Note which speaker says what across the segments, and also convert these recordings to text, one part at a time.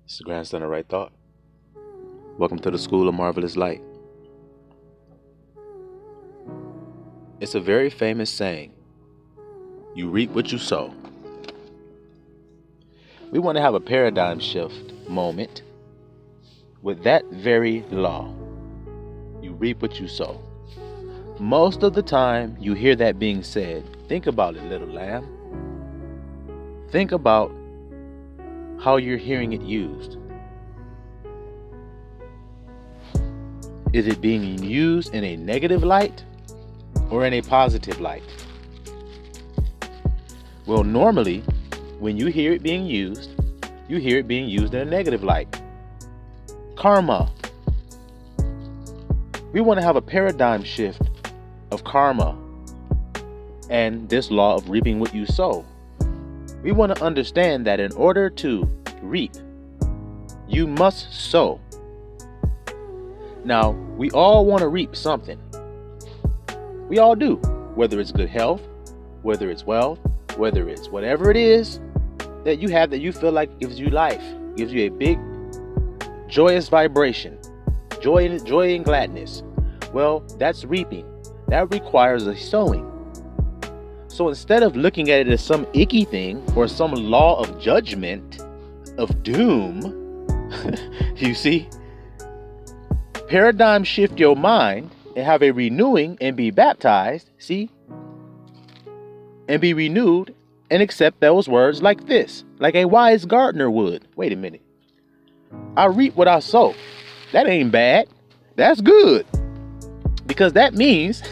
Speaker 1: It's the grandson of right thought. Welcome to the School of Marvelous Light. It's a very famous saying, you reap what you sow. We want to have a paradigm shift moment with that very law. You reap what you sow. Most of the time you hear that being said, think about it, little lamb. Think about how you're hearing it used. Is it being used in a negative light or in a positive light? Well, normally, when you hear it being used, you hear it being used in a negative light. Karma. We want to have a paradigm shift of karma and this law of reaping what you sow. We want to understand that in order to reap, you must sow. Now, we all want to reap something. We all do, whether it's good health, whether it's wealth, whether it's whatever it is that you have that you feel like gives you life, gives you a big joyous vibration, joy and gladness. Well, that's reaping. That requires a sowing. So instead of looking at it as some icky thing or some law of judgment, of doom, you see, paradigm shift your mind and have a renewing and be baptized, see, and be renewed and accept those words like this, like a wise gardener would. Wait a minute. I reap what I sow. That ain't bad. That's good. Because that means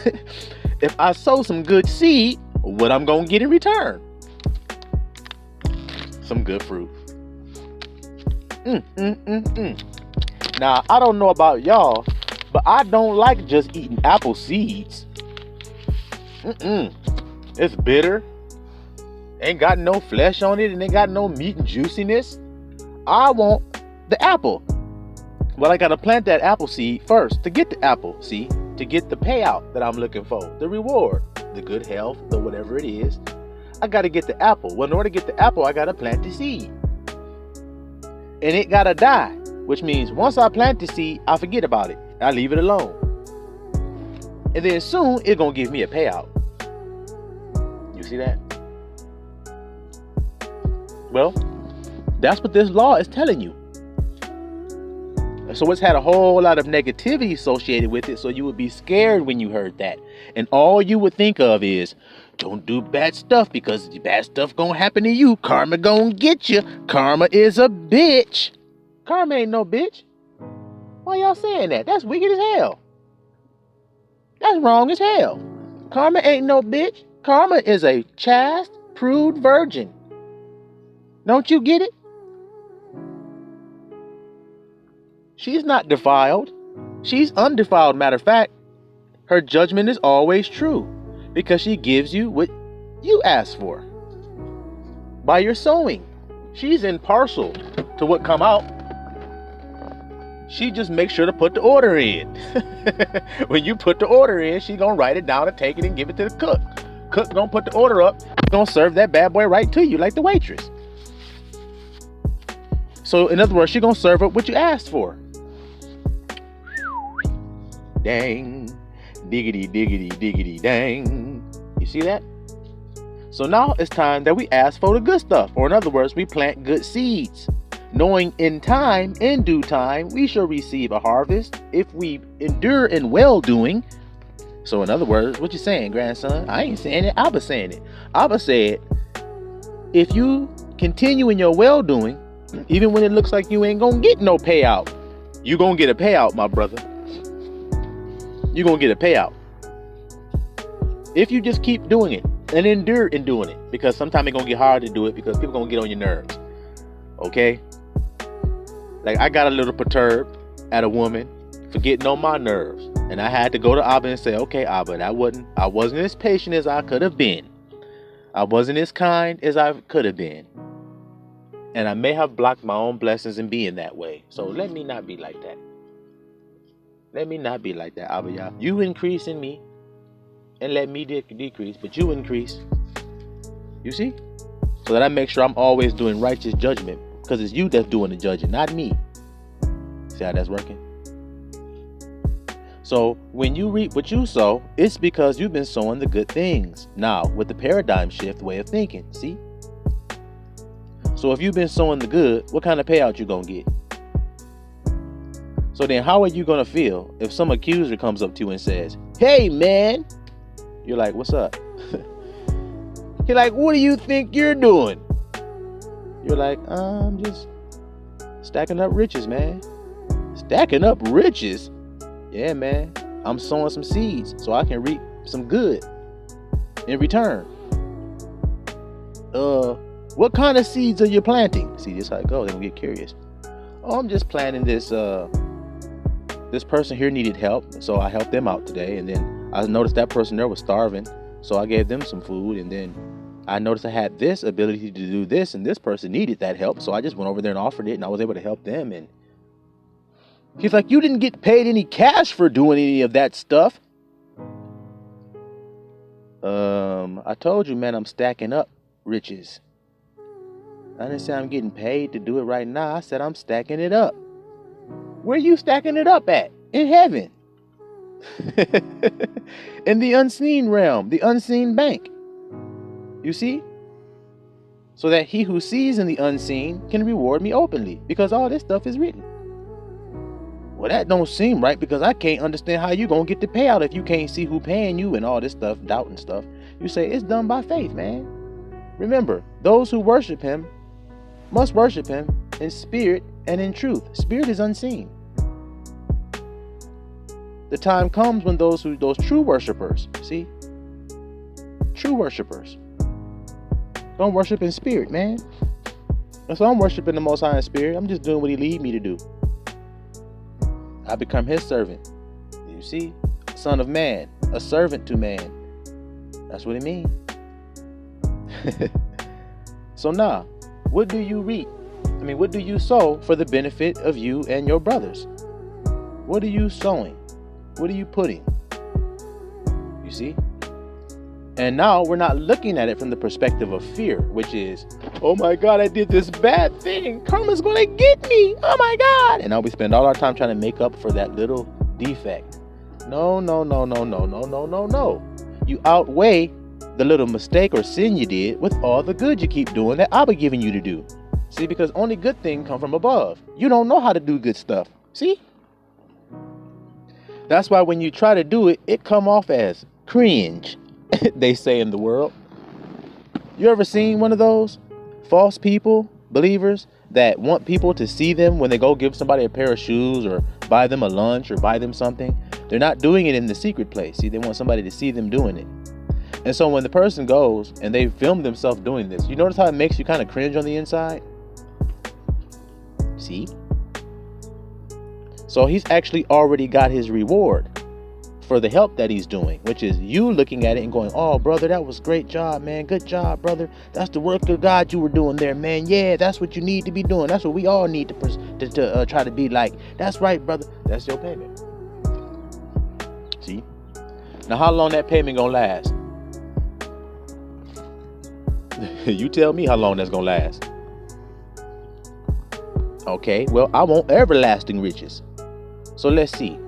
Speaker 1: if I sow some good seed, what I'm going to get in return? Some good fruit. Now, I don't know about y'all, but I don't like just eating apple seeds. It's bitter. Ain't got no flesh on it and ain't got no meat and juiciness. I want the apple. Well, I got to plant that apple seed first to get the apple, see? To get the payout that I'm looking for, the reward, the good health, the whatever it is. I got to get the apple. Well, in order to get the apple, I got to plant the seed. And it got to die, which means once I plant the seed, I forget about it. I leave it alone. And then soon, it's going to give me a payout. You see that? Well, that's what this law is telling you. So it's had a whole lot of negativity associated with it, so you would be scared when you heard that. And all you would think of is, don't do bad stuff because bad stuff gonna happen to you. Karma gonna get you. Karma is a bitch. Karma ain't no bitch. Why y'all saying that? That's wicked as hell. That's wrong as hell. Karma ain't no bitch. Karma is a chaste, prude virgin. Don't you get it? She's not defiled. She's undefiled. Matter of fact, her judgment is always true because she gives you what you ask for by your sowing. She's impartial to what come out. She just makes sure to put the order in. When you put the order in, she gonna write it down and take it and give it to the cook. Cook gonna put the order up. Gonna serve that bad boy right to you like the waitress. So in other words, she gonna serve up what you asked for. Dang, diggity, diggity, diggity, dang. You see that? So now it's time that we ask for the good stuff. Or in other words, we plant good seeds. Knowing in time, in due time, we shall receive a harvest if we endure in well-doing. So in other words, what you saying, grandson? I ain't saying it, Abba saying it. Abba said, if you continue in your well-doing, even when it looks like you ain't gonna get no payout, you gonna get a payout, my brother. You gonna get a payout. If you just keep doing it and endure in doing it, because sometimes it's gonna get hard to do it because people gonna get on your nerves. Okay? Like I got a little perturbed at a woman for getting on my nerves. And I had to go to Abba and say, okay, Abba, I wasn't as patient as I could have been. I wasn't as kind as I could have been. And I may have blocked my own blessings in being that way. So let me not be like that. Let me not be like that, Abba Yah. You increase in me and let me decrease, but you increase. You see? So that I make sure I'm always doing righteous judgment Because it's you that's doing the judging, not me. See how that's working? So when you reap what you sow, it's because you've been sowing the good things. Now, with the paradigm shift way of thinking, see? So if you've been sowing the good, what kind of payout you gonna get? So then how are you gonna feel if some accuser comes up to you and says, "Hey man," you're like, "What's up?" You're like, "What do you think you're doing?" You're like, "I'm just stacking up riches, man." Stacking up riches? Yeah, man. I'm sowing some seeds so I can reap some good in return. What kind of seeds are you planting? See, this is how it goes. They gonna get curious. Oh, I'm just planting this. This person here needed help, so I helped them out today. And then I noticed that person there was starving, so I gave them some food. And then I noticed I had this ability to do this, and this person needed that help, so I just went over there and offered it, and I was able to help them. And he's like, "You didn't get paid any cash for doing any of that stuff." I told you, man, I'm stacking up riches. I didn't say I'm getting paid to do it right now. I said I'm stacking it up. Where you stacking it up at? In heaven. In the unseen realm, the unseen bank. You see? So that he who sees in the unseen can reward me openly, because all this stuff is written. Well, that don't seem right, because I can't understand how you gonna get the payout if you can't see who paying you and all this stuff, doubt and stuff. You say it's done by faith, man. Remember, those who worship him must worship him in spirit and in truth. Spirit is unseen. The time comes when those true worshipers, see? True worshipers don't worship in spirit, man. And so I'm worshiping the Most High in spirit. I'm just doing what he lead me to do. I become his servant. You see? Son of man, a servant to man. That's what it means. So now, what do you reap? What do you sow for the benefit of you and your brothers? What are you sowing? What are you putting? You see? And now we're not looking at it from the perspective of fear, which is, oh my God, I did this bad thing. Karma's going to get me. Oh my God. And now we spend all our time trying to make up for that little defect. No. You outweigh the little mistake or sin you did with all the good you keep doing that I'll be giving you to do. See, because only good things come from above. You don't know how to do good stuff. See? That's why when you try to do it, it come off as cringe, they say in the world. You ever seen one of those false people, believers, that want people to see them when they go give somebody a pair of shoes or buy them a lunch or buy them something? They're not doing it in the secret place. See, they want somebody to see them doing it. And so when the person goes and they film themselves doing this, you notice how it makes you kind of cringe on the inside? See? So he's actually already got his reward for the help that he's doing, which is you looking at it and going, "Oh, brother, that was a great job, man. Good job, brother. That's the work of God you were doing there, man. Yeah, that's what you need to be doing. That's what we all need to try to be like. That's right, brother." That's your payment. See? Now, how long that payment gonna last? You tell me how long that's gonna last. Okay, well, I want everlasting riches. So let's see.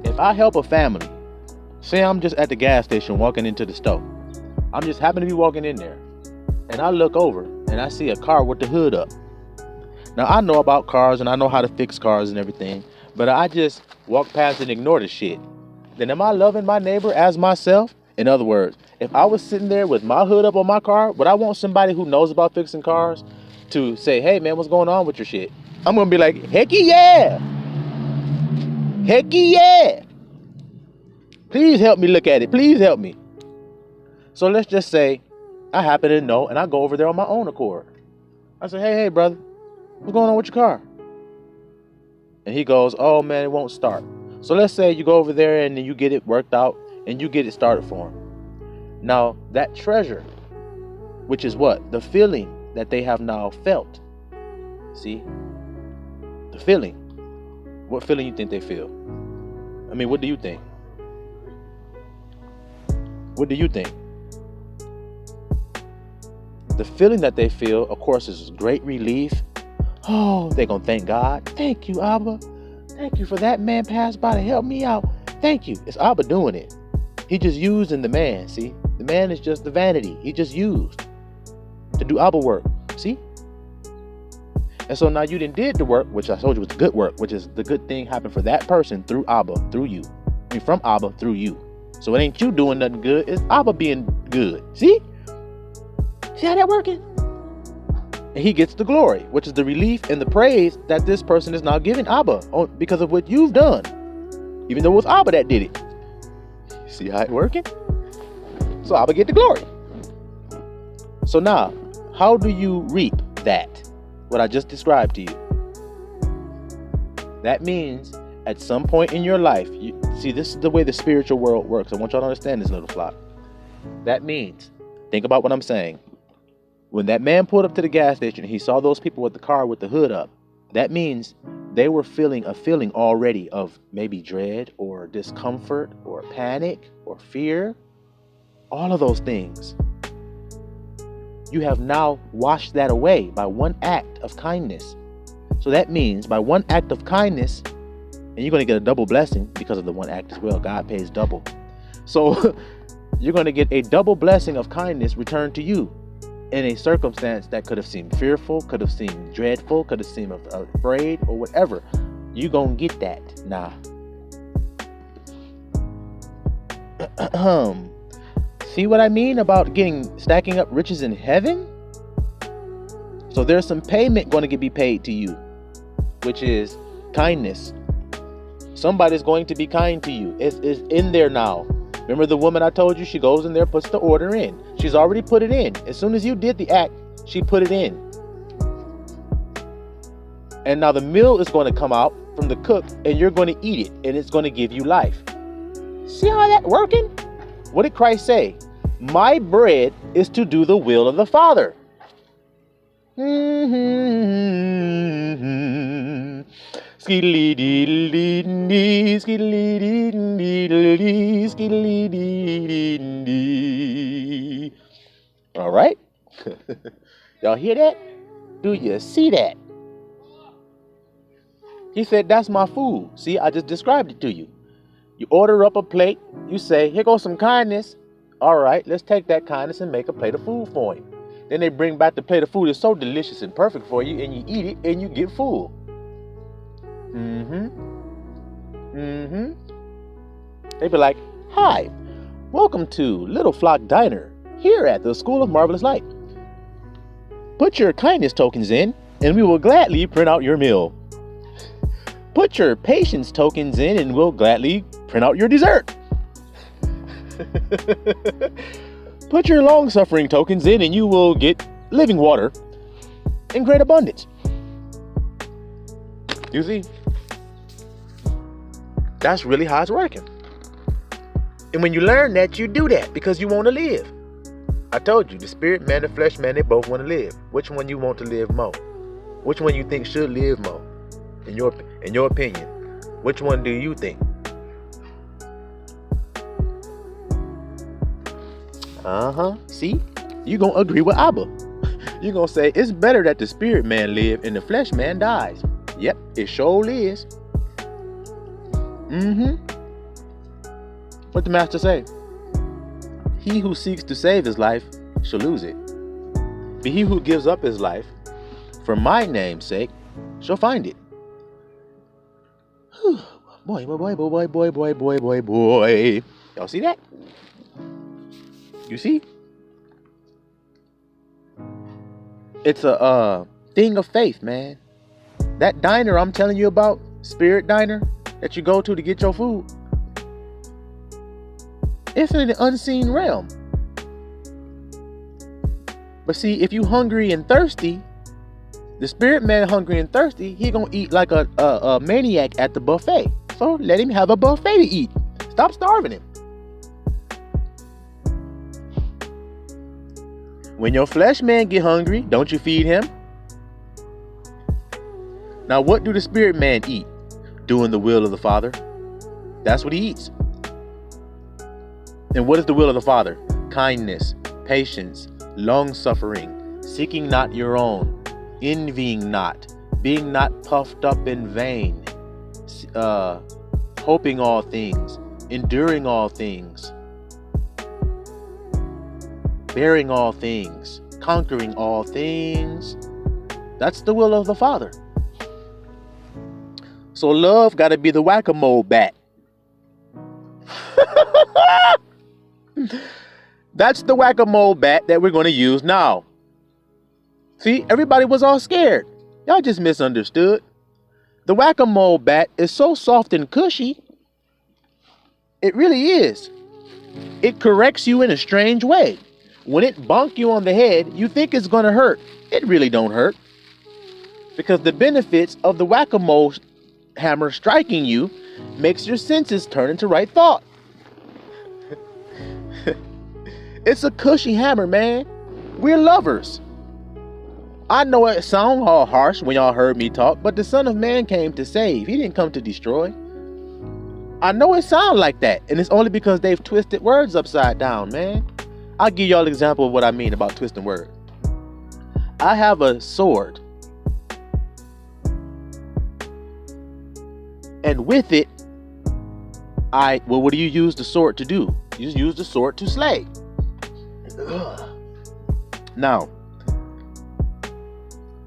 Speaker 1: If I help a family, say I'm just at the gas station walking into the store. I'm just happen to be walking in there. And I look over and I see a car with the hood up. Now, I know about cars and I know how to fix cars and everything, but I just walk past and ignore the shit. Then am I loving my neighbor as myself? In other words, if I was sitting there with my hood up on my car, would I want somebody who knows about fixing cars to say, "Hey man, what's going on with your shit?" I'm going to be like, "Hecky yeah. Hecky yeah. Please help me look at it. Please help me." So let's just say I happen to know and I go over there on my own accord. I say, hey, brother, what's going on with your car? And he goes, "Oh man, it won't start." So let's say you go over there and you get it worked out and you get it started for him. Now that treasure, which is what? The feeling that they have now felt. See? The feeling. What feeling you think they feel? What do you think? What do you think? The feeling that they feel, of course, is great relief, Oh, they're going to thank God. Thank you, Abba. Thank you for that man passed by to help me out. Thank you. It's Abba doing it. He just using the man, see? The man is just the vanity. He just used to do Abba work, see? And so now you did the work, which I told you was the good work, which is the good thing happened for that person through Abba, through you. I mean, from Abba through you. So it ain't you doing nothing good. It's Abba being good. See? See how that working? And he gets the glory, which is the relief and the praise that this person is now giving Abba because of what you've done. Even though it was Abba that did it. See how it working? So Abba get the glory. So now, how do you reap that? What I just described to you. That means at some point in your life, see, this is the way the spiritual world works. I want y'all to understand this, little flock. That means, think about what I'm saying. When that man pulled up to the gas station, he saw those people with the car with the hood up. That means they were feeling a feeling already of maybe dread or discomfort or panic or fear. All of those things. You have now washed that away by one act of kindness. So that means by one act of kindness, and you're going to get a double blessing because of the one act as well. God pays double. So you're going to get a double blessing of kindness returned to you in a circumstance that could have seemed fearful, could have seemed dreadful, could have seemed afraid or whatever. You're going to get that now. See what I mean about stacking up riches in heaven? So there's some payment going to be paid to you, which is kindness. Somebody's going to be kind to you. It's in there now. Remember the woman I told you? She goes in there, puts the order in. She's already put it in. As soon as you did the act, she put it in. And now the meal is going to come out from the cook, and you're going to eat it, and it's going to give you life. See how that working? What did Christ say? My bread is to do the will of the Father. All right? Y'all hear that? Do you see that? He said, that's my food. See, I just described it to you. You order up a plate. You say, here goes some kindness. All right, let's take that kindness and make a plate of food for him. Then they bring back the plate of food. It's so delicious and perfect for you, and you eat it, and you get full. They be like, hi, welcome to Little Flock Diner here at the School of Marvelous Light. Put your kindness tokens in, and we will gladly print out your meal. Put your patience tokens in, and we'll gladly print out your dessert. Put your long-suffering tokens in, and you will get living water in great abundance. You see? That's really how it's working. And when you learn that, you do that because you want to live. I told you, the spirit man, the flesh man, they both want to live. Which one you want to live more? Which one you think should live more? In your opinion, which one do you think? See? You're going to agree with Abba. You're going to say, it's better that the spirit man live and the flesh man dies. Yep, it sure is. What the master say? He who seeks to save his life shall lose it. But he who gives up his life for my name's sake shall find it. Boy. Y'all see that? You see? It's a thing of faith, man. That diner I'm telling you about, spirit diner that you go to get your food, it's in the unseen realm. But see, if you hungry and thirsty, the spirit man hungry and thirsty, he gonna eat like a maniac at the buffet. So let him have a buffet to eat. Stop starving him. When your flesh man get hungry, don't you feed him? Now what do the spirit man eat? Doing the will of the Father. That's what he eats. And what is the will of the Father? Kindness, patience, long-suffering, seeking not your own, envying not, being not puffed up in vain, hoping all things, enduring all things, bearing all things, conquering all things. That's the will of the Father. So love got to be the whack-a-mole bat. That's the whack-a-mole bat that we're going to use now. See, everybody was all scared. Y'all just misunderstood. The whack-a-mole bat is so soft and cushy. It really is. It corrects you in a strange way. When it bonk you on the head, you think it's going to hurt. It really don't hurt. Because the benefits of the whack-a-mole hammer striking you makes your senses turn into right thought. It's a cushy hammer, man. We're lovers. I know it sounds all harsh when y'all heard me talk, but the Son of Man came to save. He didn't come to destroy. I know it sounds like that, and it's only because they've twisted words upside down, man. I'll give y'all an example of what I mean about twisting words. I have a sword, and with it, what do you use the sword to do? You use the sword to slay. Now,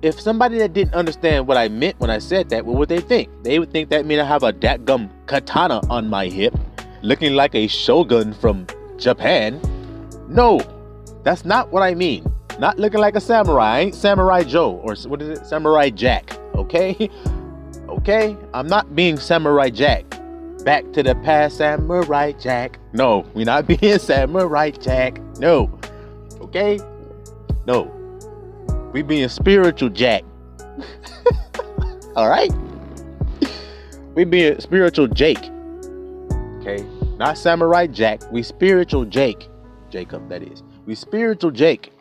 Speaker 1: if somebody that didn't understand what I meant when I said that, what would they think? They would think that means I have a dadgum katana on my hip, looking like a shogun from Japan. No, that's not what I mean. Not looking like a samurai. I ain't Samurai Joe, or what is it? Samurai Jack, okay? Okay? I'm not being Samurai Jack. Back to the past, Samurai Jack. No, we're not being Samurai Jack. No. Okay? No. We being spiritual Jack. All right? We being spiritual Jake. Okay? Not Samurai Jack. We spiritual Jake. Jacob, that is. We spiritual Jake.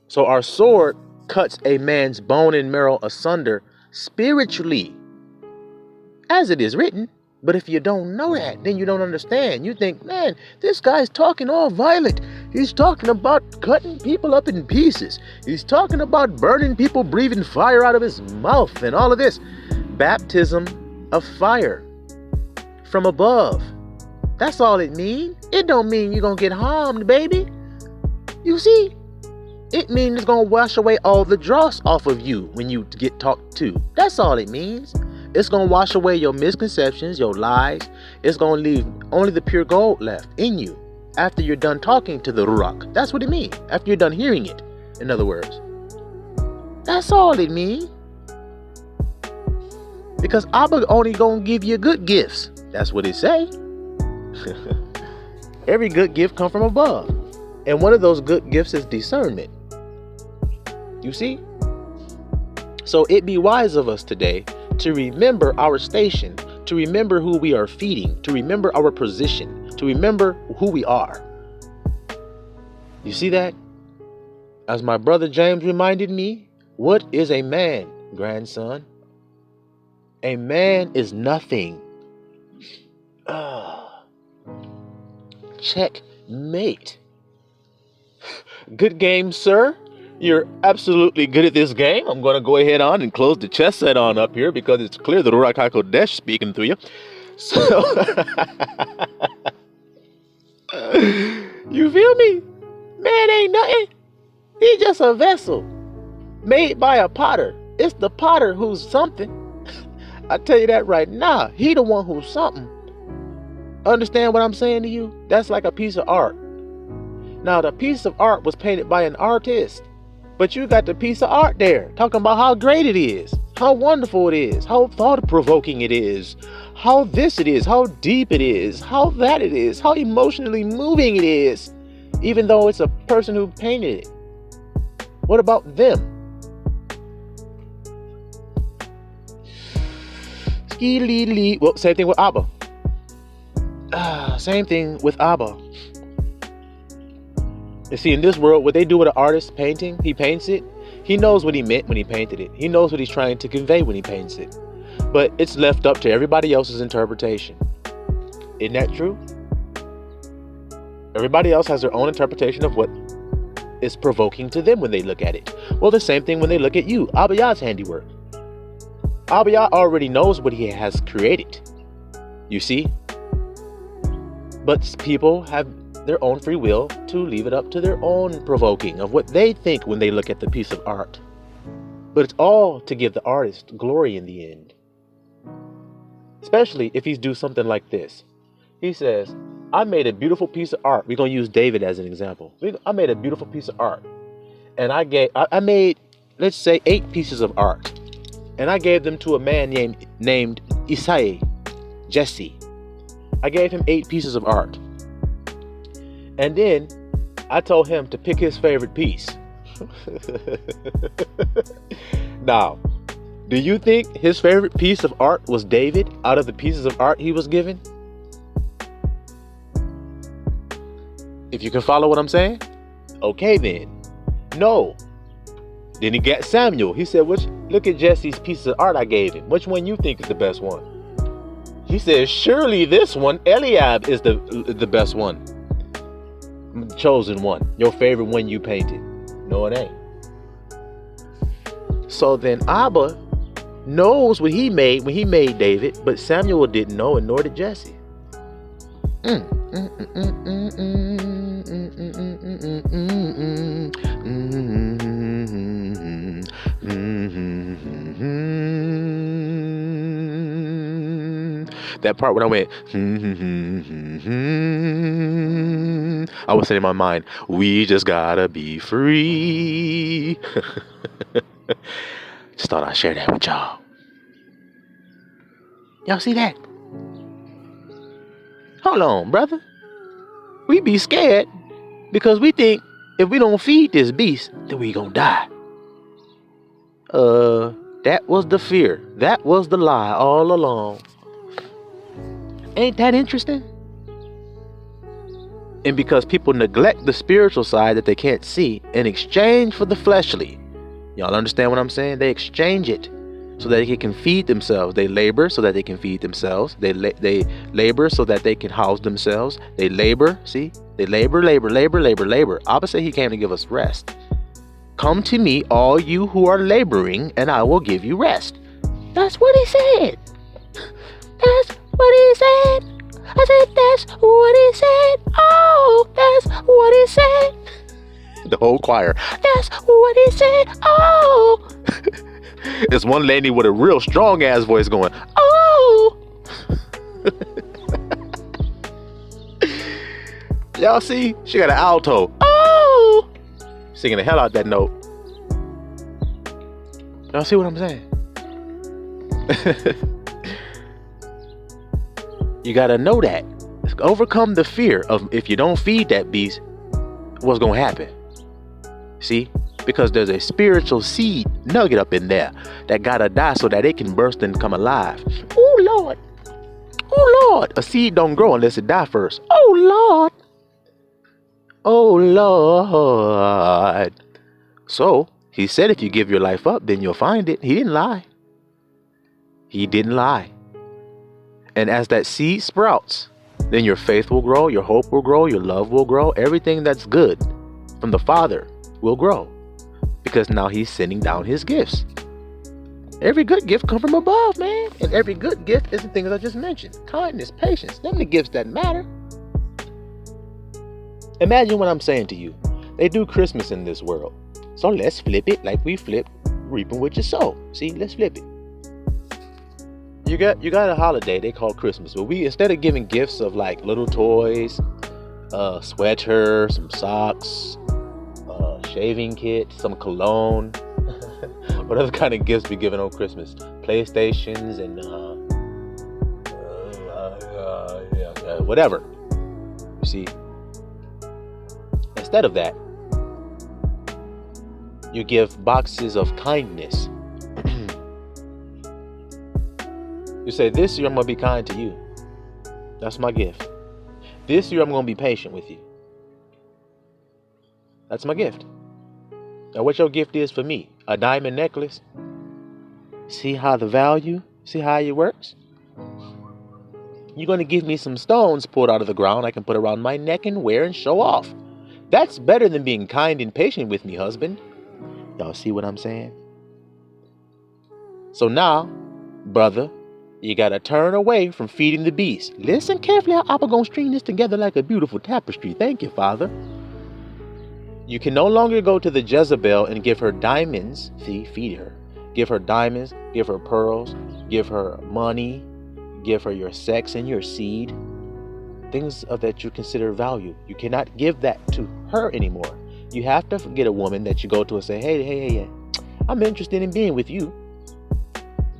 Speaker 1: So our sword cuts a man's bone and marrow asunder spiritually, as it is written. But if you don't know that, then you don't understand. You think, man, this guy's talking all violent. He's talking about cutting people up in pieces. He's talking about burning people, breathing fire out of his mouth and all of this. Baptism of fire from above. That's all it means. It don't mean you're going to get harmed, baby. You see? It means it's going to wash away all the dross off of you when you get talked to. That's all it means. It's going to wash away your misconceptions, your lies. It's going to leave only the pure gold left in you after you're done talking to the Ruach. That's what it means. After you're done hearing it, in other words. That's all it means. Because Abba only going to give you good gifts. That's what it say. Every good gift come from above. And one of those good gifts is discernment. You see? So it be wise of us today to remember our station, to remember who we are feeding, to remember our position, to remember who we are. You see that? As my brother James reminded me, what is a man, grandson? A man is nothing. Checkmate. Good game, sir. You're absolutely good at this game. I'm going to go ahead on and close the chess set on up here because it's clear the Ruach HaKodesh speaking through you. So, you feel me? Man ain't nothing. He's just a vessel made by a potter. It's the potter who's something. I tell you that right now. He the one who's something. Understand what I'm saying to you? That's like a piece of art. Now, the piece of art was painted by an artist. But you got the piece of art there, talking about how great it is, how wonderful it is, how thought-provoking it is, how this it is, how deep it is, how that it is, how emotionally moving it is, even though it's a person who painted it. What about them? Well, same thing with Abba. Same thing with Abba. You see, in this world, what they do with an artist painting, he paints it. He knows what he meant when he painted it. He knows what he's trying to convey when he paints it. But it's left up to everybody else's interpretation. Isn't that true? Everybody else has their own interpretation of what is provoking to them when they look at it. Well, the same thing when they look at you, Abba Yah's handiwork. Abba Yah already knows what he has created. You see? But people have their own free will to leave it up to their own provoking of what they think when they look at the piece of art. But it's all to give the artist glory in the end. Especially if he's do something like this. He says, I made a beautiful piece of art. We're going to use David as an example. I made a beautiful piece of art. And I made, let's say, 8 pieces of art. And I gave them to a man named Jesse. I gave him 8 pieces of art. And then I told him to pick his favorite piece. Now, do you think his favorite piece of art was David out of the pieces of art he was given? If you can follow what I'm saying? Okay then. No. Then he got Samuel. He said, look at Jesse's piece of art I gave him. Which one you think is the best one? He says, surely this one, Eliab, is the best one. Chosen one. Your favorite one you painted. No, it ain't. So then Abba knows what he made when he made David, but Samuel didn't know, and nor did Jesse. That part when I went, I was saying in my mind, we just gotta be free. Just thought I'd share that with y'all. Y'all see that? Hold on, brother. We be scared because we think if we don't feed this beast, then we gonna die. That was the fear. That was the lie all along. Ain't that interesting? And because people neglect the spiritual side that they can't see in exchange for the fleshly. Y'all understand what I'm saying? They exchange it so that they can feed themselves. They labor so that they can feed themselves. They labor so that they can house themselves. They labor, see? They labor. Abba said he came to give us rest. Come to me, all you who are laboring, and I will give you rest. That's what he said. That's what he said. I said, that's what he said. Oh, that's what he said. The whole choir. That's what he said. Oh. It's one lady with a real strong ass voice going, oh. Y'all see? She got an alto. Oh. Singing the hell out that note. Y'all see what I'm saying? You gotta know that. Overcome the fear of if you don't feed that beast, what's gonna happen? See? Because there's a spiritual seed nugget up in there that gotta die so that it can burst and come alive. Oh Lord. Oh Lord. A seed don't grow unless it die first. Oh Lord. Oh Lord. So he said if you give your life up, then you'll find it. He didn't lie. He didn't lie. And as that seed sprouts, then your faith will grow, your hope will grow, your love will grow. Everything that's good from the Father will grow. Because now he's sending down his gifts. Every good gift comes from above, man. And every good gift is the things I just mentioned. Kindness, patience, them the gifts that matter. Imagine what I'm saying to you. They do Christmas in this world. So let's flip it like we flip reaping what you sow. See, let's flip it. You got a holiday they call Christmas, but we, instead of giving gifts of like little toys, sweater, some socks, shaving kit, some cologne, what other kind of gifts we giving on Christmas? PlayStations and whatever. You see, instead of that, you give boxes of kindness. You say, this year I'm going to be kind to you. That's my gift. This year I'm going to be patient with you. That's my gift. Now what your gift is for me? A diamond necklace? See how the value? See how it works? You're going to give me some stones pulled out of the ground I can put around my neck and wear and show off. That's better than being kind and patient with me, husband. Y'all see what I'm saying? So now, Brother, you gotta turn away from feeding the beast. Listen carefully how Abba gonna string this together like a beautiful tapestry. Thank you, Father. You can no longer go to the Jezebel and give her diamonds. See, feed her. Give her diamonds, give her pearls, give her money, give her your sex and your seed. Things of that you consider value. You cannot give that to her anymore. You have to get a woman that you go to and say, hey, I'm interested in being with you.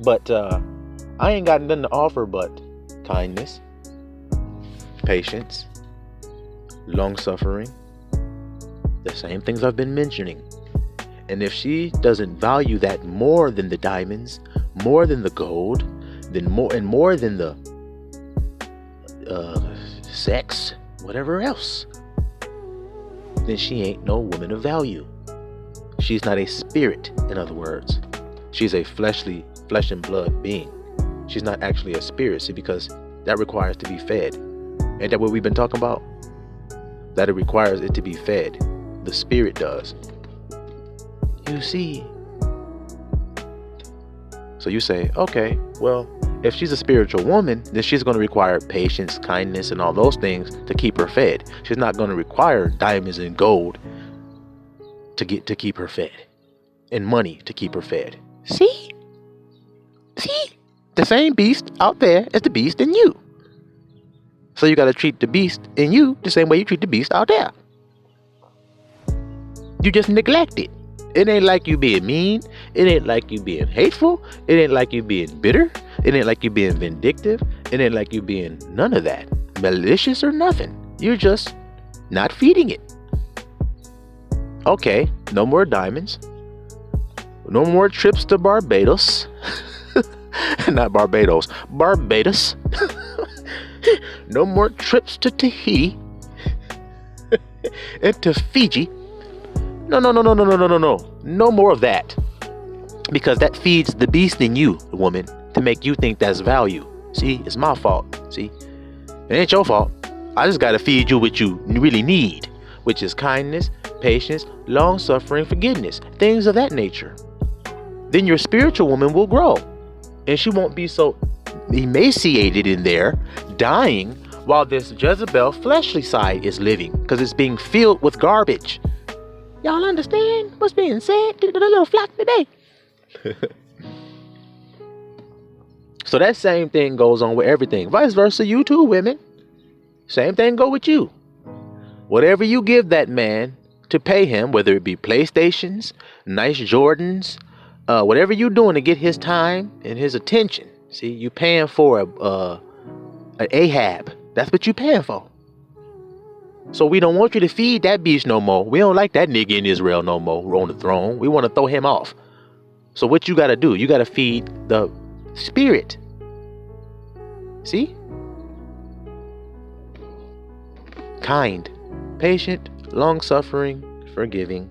Speaker 1: But I ain't got nothing to offer but kindness, patience, long-suffering, the same things I've been mentioning. And if she doesn't value that more than the diamonds, more than the gold, more than the sex, whatever else, then she ain't no woman of value. She's not a spirit, in other words. She's a flesh and blood being. She's not actually a spirit, see, because that requires to be fed. Ain't that what we've been talking about? That it requires it to be fed. The spirit does. You see. So you say, okay, well, if she's a spiritual woman, then she's going to require patience, kindness, and all those things to keep her fed. She's not going to require diamonds and gold to keep her fed, and money to keep her fed. See? The same beast out there is the beast in you. So you got to treat the beast in you the same way you treat the beast out there. You just neglect it. It ain't like you being mean. It ain't like you being hateful. It ain't like you being bitter. It ain't like you being vindictive. It ain't like you being none of that. Malicious or nothing. You're just not feeding it. Okay, no more diamonds. No more trips to Barbados. Not Barbados. Barbados. No more trips to Tahiti. And to Fiji. No. No more of that. Because that feeds the beast in you, woman, to make you think that's value. See, it's my fault. See, it ain't your fault. I just got to feed you what you really need, which is kindness, patience, long-suffering, forgiveness, things of that nature. Then your spiritual woman will grow, and she won't be so emaciated in there, dying, while this Jezebel fleshly side is living, because it's being filled with garbage. Y'all understand what's being said to the little flock today? So that same thing goes on with everything. Vice versa, you too, women. Same thing go with you. Whatever you give that man to pay him, whether it be PlayStations, nice Jordans, whatever you're doing to get his time and his attention. See, you paying for an Ahab. That's what you paying for. So we don't want you to feed that beast no more. We don't like that nigga in Israel no more on the throne. We want to throw him off. So what you got to do? You got to feed the spirit. See? Kind, patient, long-suffering, forgiving,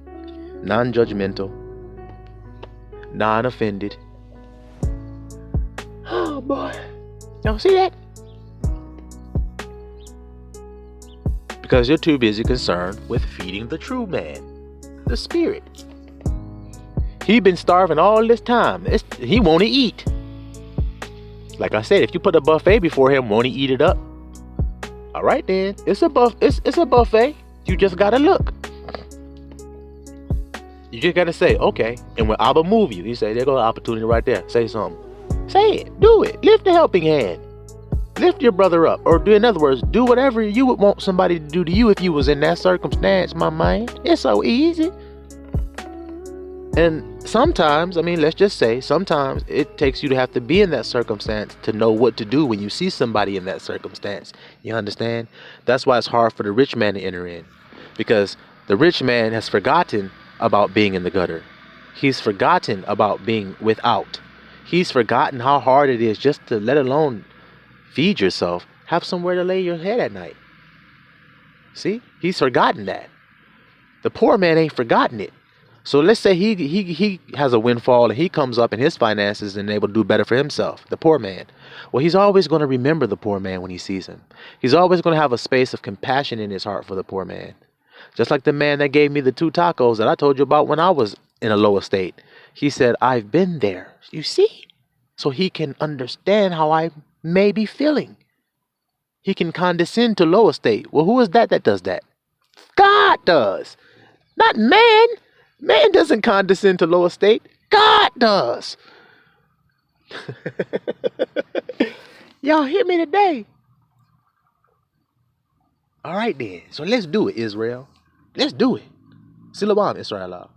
Speaker 1: non-judgmental, non-offended. Oh boy. Y'all see that? Because you're too busy concerned with feeding the true man, the spirit. He been starving all this time. He want to eat. Like I said, if you put a buffet before him, won't he eat it up? All right then, it's a buffet. You just gotta look. You just gotta say, okay. And when Abba move you, he say, there goes an opportunity right there. Say something. Say it. Do it. Lift the helping hand. Lift your brother up. Or in other words, do whatever you would want somebody to do to you if you was in that circumstance, my man. It's so easy. And sometimes, let's just say, sometimes it takes you to have to be in that circumstance to know what to do when you see somebody in that circumstance. You understand? That's why it's hard for the rich man to enter in. Because the rich man has forgotten about being in the gutter. He's forgotten about being without. He's forgotten how hard it is just to, let alone feed yourself, have somewhere to lay your head at night. See? He's forgotten that. The poor man ain't forgotten it. So let's say he has a windfall and he comes up in his finances and able to do better for himself, the poor man. Well, he's always going to remember the poor man when he sees him. He's always going to have a space of compassion in his heart for the poor man. Just like the man that gave me the 2 tacos that I told you about when I was in a lower state. He said, I've been there. You see? so he can understand how I may be feeling. He can condescend to lower state. Well, who is that does that? God does, not man. Man doesn't condescend to lower state. God does. Y'all hear me today? All right then. So let's do it, Israel. Let's do it. Silabam, Israel.